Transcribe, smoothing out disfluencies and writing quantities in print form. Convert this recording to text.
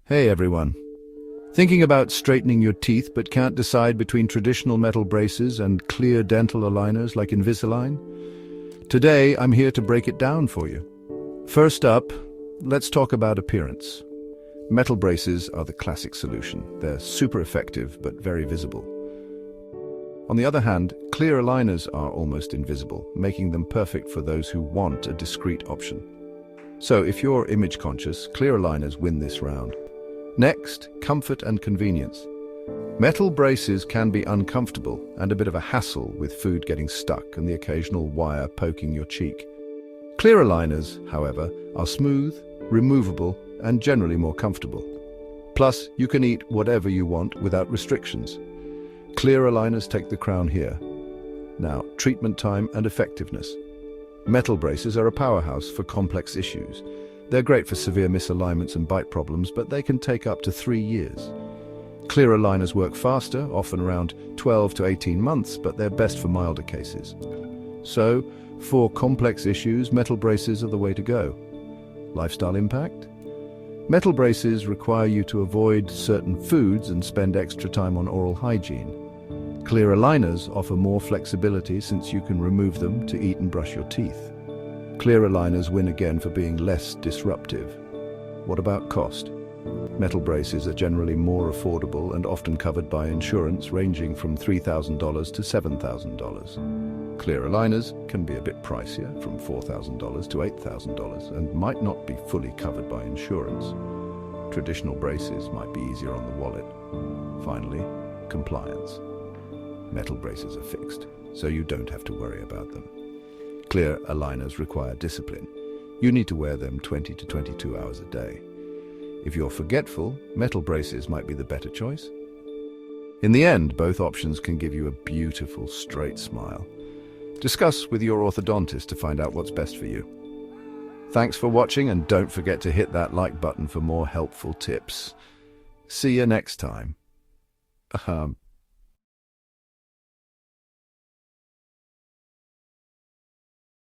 Hey everyone. Thinking about straightening your teeth but can't decide between traditional metal braces and clear dental aligners like Invisalign? Today, I'm here to break it down for you. First up, let's talk about appearance. Metal braces are the classic solution. They're super effective but very visible. On the other hand, clear aligners are almost invisible, making them perfect for those who want a discreet option. So if you're image conscious, clear aligners win this round. Next, comfort and convenience. Metal braces can be uncomfortable and a bit of a hassle with food getting stuck and the occasional wire poking your cheek. Clear aligners, however, are smooth, removable, and generally more comfortable. Plus, you can eat whatever you want without restrictions. Clear aligners take the crown here. Now, treatment time and effectiveness. Metal braces are a powerhouse for complex issues. They're great for severe misalignments and bite problems, but they can take up to 3 years. Clear aligners work faster, often around 12 to 18 months, but they're best for milder cases. So, for complex issues, metal braces are the way to go. Lifestyle impact? Metal braces require you to avoid certain foods and spend extra time on oral hygiene. Clear aligners offer more flexibility since you can remove them to eat and brush your teeth. Clear aligners win again for being less disruptive. What about cost? Metal braces are generally more affordable and often covered by insurance, ranging from $3,000 to $7,000. Clear aligners can be a bit pricier, from $4,000 to $8,000, and might not be fully covered by insurance. Traditional braces might be easier on the wallet. Finally, compliance. Metal braces are fixed, so you don't have to worry about them. Clear aligners require discipline. You need to wear them 20 to 22 hours a day. If you're forgetful, metal braces might be the better choice. In the end, both options can give you a beautiful, straight smile. Discuss with your orthodontist to find out what's best for you. Thanks for watching, and don't forget to hit that like button for more helpful tips. See you next time.